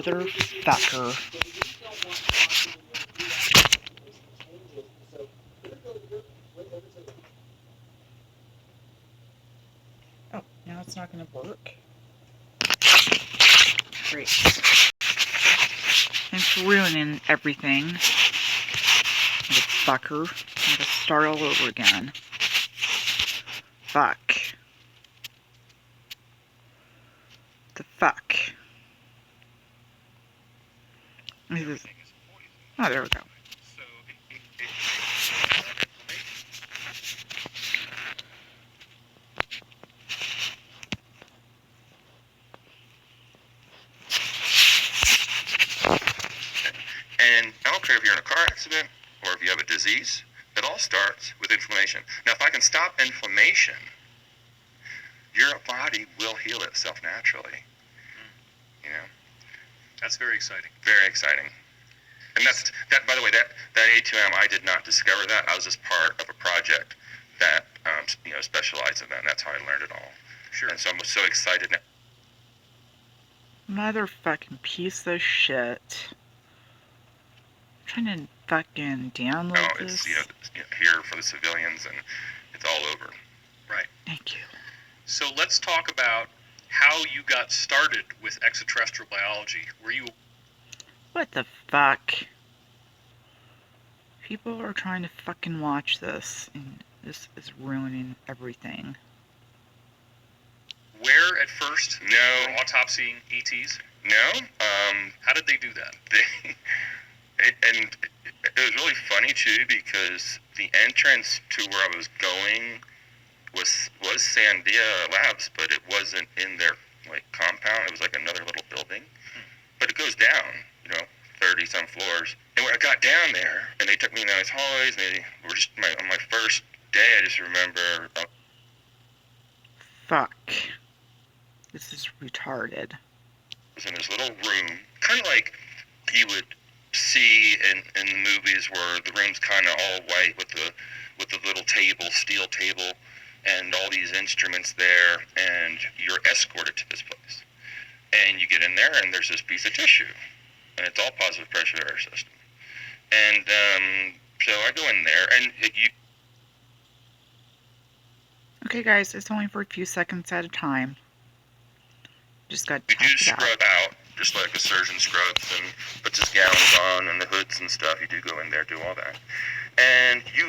Motherfucker. Oh, now it's not going to work. Great. Thanks for ruining everything. Motherfucker. I'm going to start all over again. Fuck. The fuck. Oh, there we go. And I don't care if you're in a car accident or if you have a disease, it all starts with inflammation. Now, if I can stop inflammation, your body will heal itself naturally. You know? That's very exciting. Very exciting. And that. By the way, that A2M, I did not discover that. I was just part of a project that specialized in that. And that's how I learned it all. Sure. And so I'm so excited now. Motherfucking piece of shit. I'm trying to fucking download this. It's here for the civilians, and it's all over. Right. Thank you. So let's talk about how you got started with extraterrestrial biology. Were you... What the fuck? People are trying to fucking watch this, and this is ruining everything. Where at first? No. Were autopsying ETs? No. How did they do that? And it was really funny too, because the entrance to where I was going was Sandia Labs, but it wasn't in their compound. It was like another little building, but it goes down, 30 some floors. And when I got down there, and they took me down these hallways, and they were just on my first day. I just remember. Fuck. This is retarded. I was in this little room, kind of like you would see in the movies, where the room's kind of all white with the little table, steel table, and all these instruments there, and you're escorted to this place. And you get in there, and there's this piece of tissue, and it's all positive pressure air system. And so I go in there, and Okay, guys, it's only for a few seconds at a time. Just got to you do scrub out, just like a surgeon scrubs and puts his gowns on and the hoods and stuff. You do go in there, do all that. And you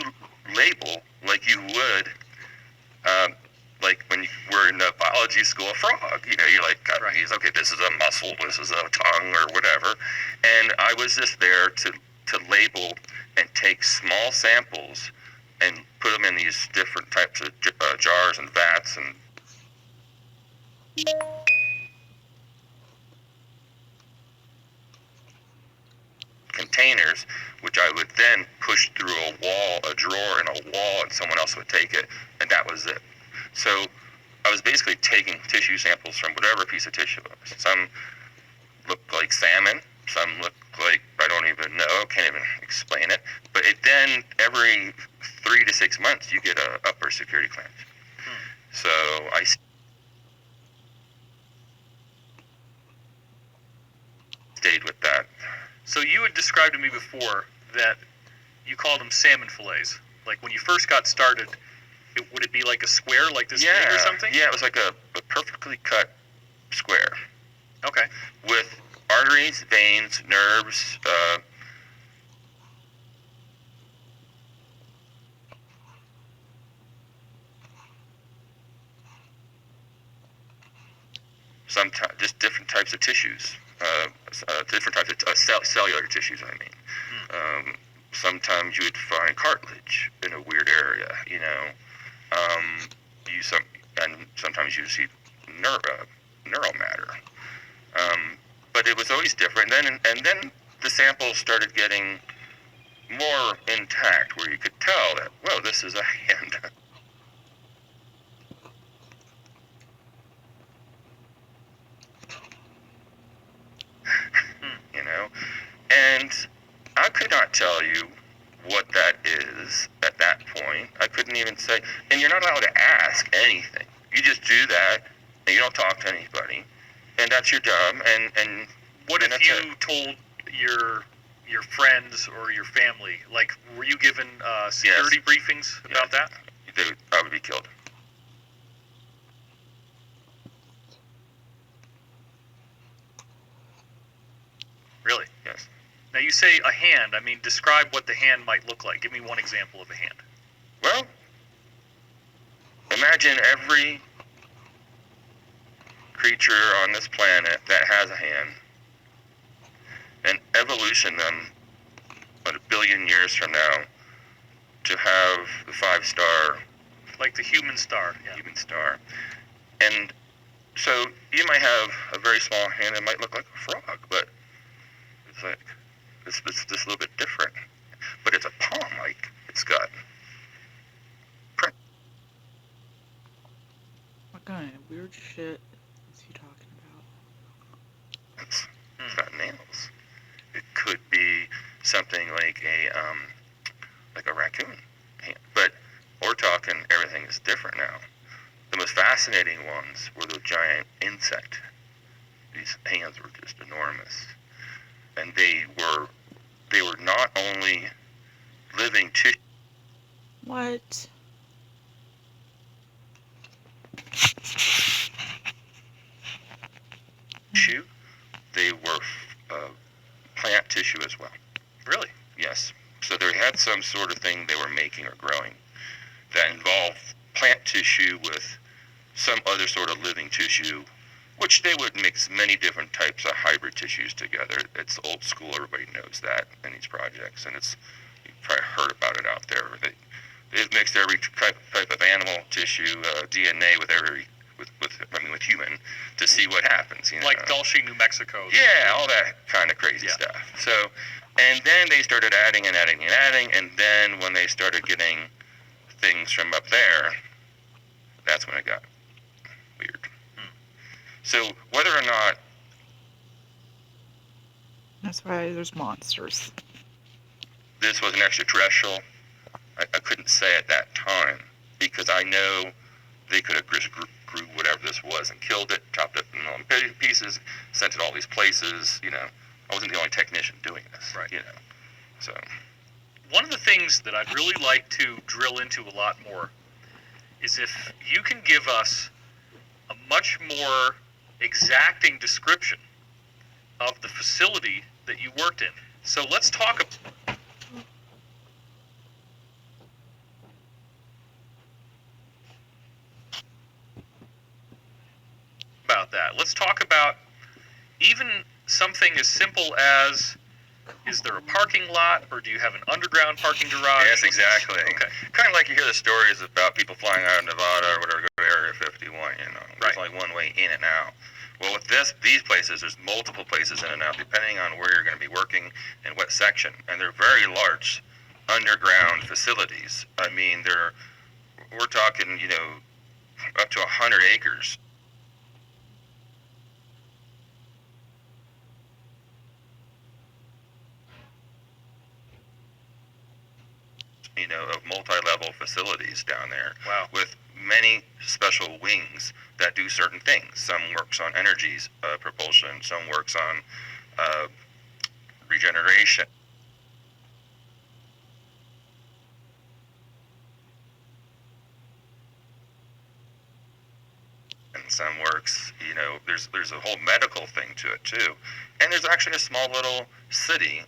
label like you would, like when you were in the biology school, a frog. You're like, okay, this is a muscle, this is a tongue, or whatever. And I was just there to label and take small samples and put them in these different types of jars and vats and containers, which I would then push through a drawer in a wall, and someone else would take it, and that was it. So I was basically taking tissue samples from whatever piece of tissue it was. Some looked like salmon, some looked like, I don't even know, can't even explain it. But then every 3 to 6 months, you get a upper security clearance. So I stayed with that. So you had described to me before that you called them salmon fillets. Like when you first got started, would it be like a square, like this big or something? Yeah, it was like a perfectly cut square. Okay. With arteries, veins, nerves, sometimes just different types of tissues, different types of cellular tissues. I mean, sometimes you would find cartilage in a weird area, and sometimes you see neural matter. But it was always different. And then the samples started getting more intact, where you could tell that, whoa, this is a hand. And I could not tell you what that is at that point. I couldn't even say, and you're not allowed to ask anything. You just do that, and you don't talk to anybody, and that's your job, and What And if that's you told your friends or your family? Like, were you given security briefings about that? I would be killed. Really? Yes. Now you say a hand. I mean, describe what the hand might look like. Give me one example of a hand. Well, imagine every creature on this planet that has a hand, and evolution them, about 1 billion years from now, to have the 5-star Like the human star. Yeah. human star. And so you might have a very small hand that might look like a frog, but it's like it's just a little bit different. But it's a palm, like it's got print. What kind of weird shit is he talking about? It's got nails. It could be something like a raccoon hand. But we're talking everything is different now. The most fascinating ones were the giant insect. These hands were just enormous. And they were not only living What? tissue, they were plant tissue as well. Really? Yes. So they had some sort of thing they were making or growing that involved plant tissue with some other sort of living tissue, which they would mix many different types of hybrid tissues together. It's old school. Everybody knows that in these projects, and you've probably heard about it out there. They've mixed every type of animal tissue, DNA with human to see what happens. You know? Like Dulce, New Mexico. Yeah, all that kind of crazy stuff. So, and then they started adding, and then when they started getting things from up there, that's when it got weird. So whether or not That's why there's monsters. this was an extraterrestrial, I couldn't say at that time, because I know they could have just grew whatever this was and killed it, chopped it in all pieces, sent it all these places. You know, I wasn't the only technician doing this. Right. You know, so One of the things that I'd really like to drill into a lot more is if you can give us a much more exacting description of the facility that you worked in. So let's talk about that. Let's talk about even something as simple as, is there a parking lot, or do you have an underground parking garage? yes, exactly. Okay. Kind of like you hear the stories about people flying out of Nevada or whatever, go to Area 51. You know, there's Right. only one way in and out. Well, with these places, there's multiple places in and out, depending on where you're going to be working and what section. And they're very large underground facilities. I mean, we're talking, you know, up to 100 acres. You know, of multi-level facilities down there. Wow. With many special wings that do certain things. Some works on energies, propulsion. Some works on regeneration. And some works, you know, there's a whole medical thing to it too. And there's actually a small little city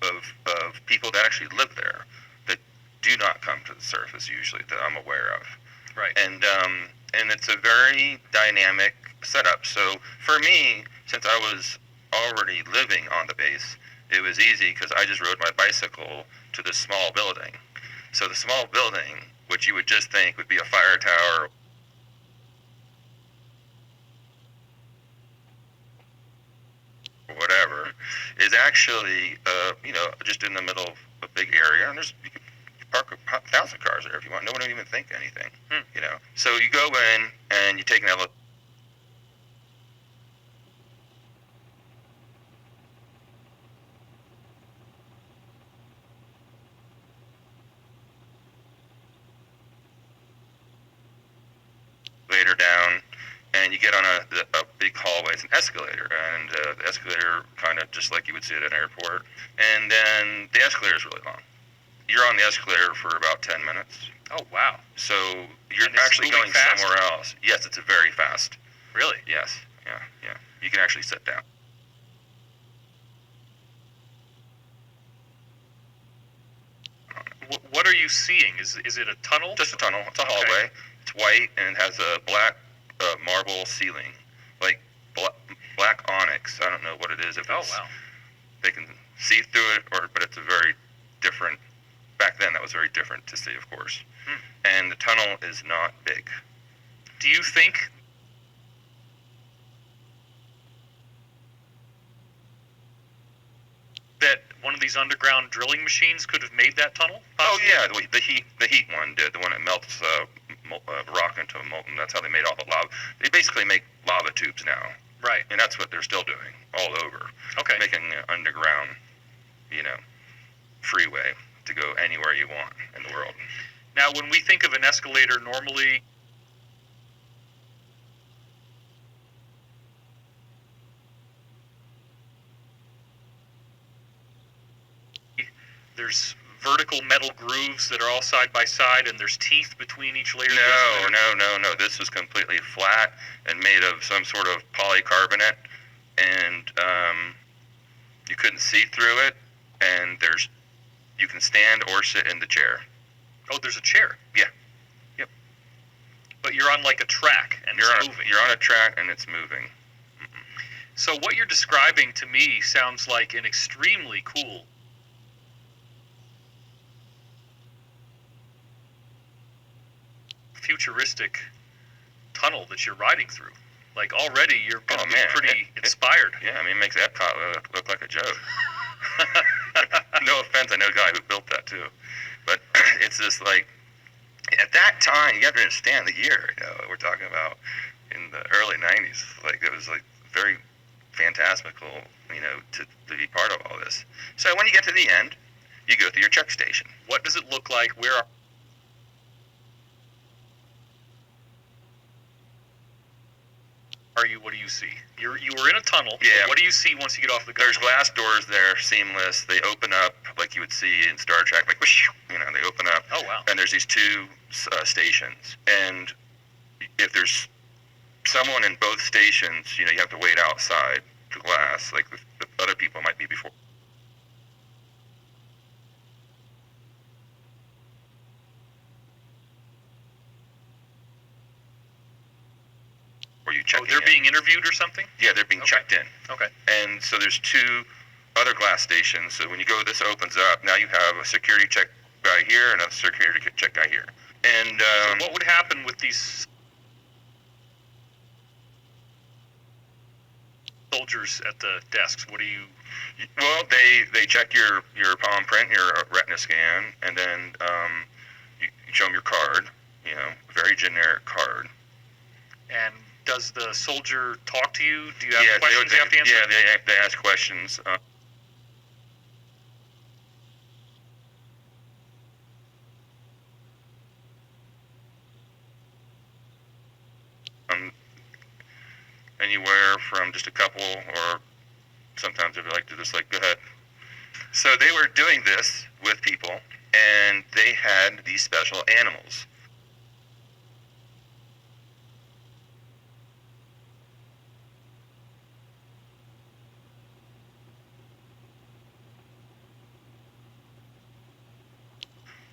of people that actually live there that do not come to the surface usually that I'm aware of. Right. And it's a very dynamic setup. So for me, since I was already living on the base, it was easy because I just rode my bicycle to this small building. So the small building, which you would just think would be a fire tower or whatever, is actually, you know, just in the middle of a big area, and you can park 1,000 cars there if you want. No one would even think anything, you know. So you go in and you take an elevator. Down, and you get on a big big hallway. It's an escalator, and the escalator kind of just like you would see at an airport. And then the escalator is really long. You're on the escalator for about 10 minutes. Oh, wow. So you're And it's actually moving going fast? somewhere else. Yes, it's a very fast. Really? Yes, yeah, yeah. You can actually sit down. What are you seeing? Is it a tunnel? Just a tunnel. It's a hallway. Okay. It's white and it has a black marble ceiling, like black onyx. I don't know what it is. If Oh, it's, wow. they can see through it, but it's a very different. Back then, that was very different to see, of course. And the tunnel is not big. Do you think that one of these underground drilling machines could have made that tunnel? Oh yeah, the heat one did, the one that melts rock into a molten. That's how they made all the lava. They basically make lava tubes now, Right. and that's what they're still doing all over, Okay. making an underground, freeway to go anywhere you want in the world. Now, when we think of an escalator, normally there's vertical metal grooves that are all side by side, and there's teeth between each layer of the escalator. No. This was completely flat and made of some sort of polycarbonate, and you couldn't see through it. And you can stand or sit in the chair. Oh, there's a chair. Yeah. Yep. But you're on like a track, and You're it's on moving. you're on a track and it's moving. So what you're describing to me sounds like an extremely cool futuristic tunnel that you're riding through. Like already you're going to be pretty inspired. Yeah, I mean, it makes Epcot look like a joke. No offense, I know a guy who built that too. But it's just like, at that time, you have to understand the year, we're talking about in the early 90s. Like, it was like very fantastical, to be part of all this. So when you get to the end, you go through your check station. What does it look like? Where are you? What do you see? You were in a tunnel. Yeah. What do you see once you get off the There's gondola? glass doors there, seamless. They open up like you would see in Star Trek, like whoosh, they open up. Oh, wow. And there's these two stations, and if there's someone in both stations, you have to wait outside the glass, like the other people might be before. Or you check. Oh, they're being interviewed or something? Yeah, they're being Okay. checked in. Okay. And so there's two other glass stations. So when you go, this opens up. Now you have a security check guy here and a security check guy here. And So what would happen with these soldiers at the desks? What do you? well, they check your palm print, your retina scan, and then you show them your card. Very generic card. And does the soldier talk to you? Do you have Yeah, questions you have to answer? Yeah, they ask questions. Anywhere from just a couple, or sometimes they'd be like, go ahead. So they were doing this with people, and they had these special animals.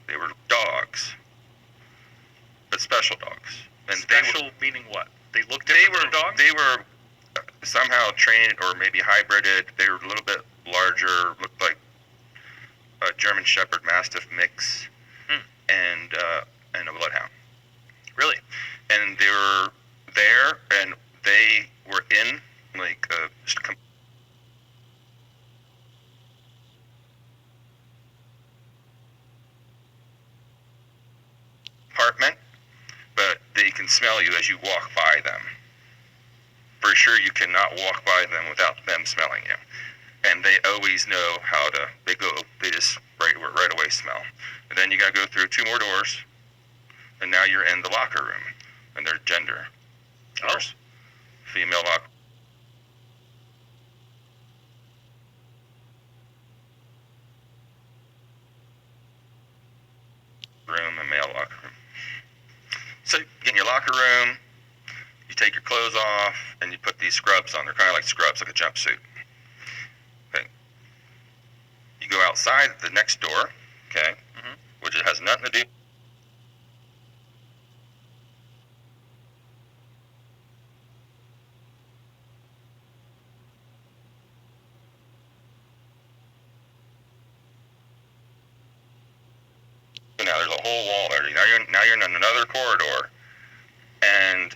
They were dogs, but special dogs. And Special meaning what? They look they different were than dogs? they were somehow trained or maybe hybrided. They were a little bit larger, looked like a German Shepherd Mastiff mix, and a bloodhound. Really? And they were there, and they were in like just a compartment, but they can smell you as you walk by them. For sure, you cannot walk by them without them smelling you. And they always know how to. They just right away smell. And then you got to go through two more doors, and now you're in the locker room, and their gender. Doors. Female locker. in your locker room, you take your clothes off, and you put these scrubs on. They're kind of like scrubs, like a jumpsuit. Okay. You go outside the next door, okay, which it has nothing to do. Now there's a whole wall there. Now you're in another corridor, and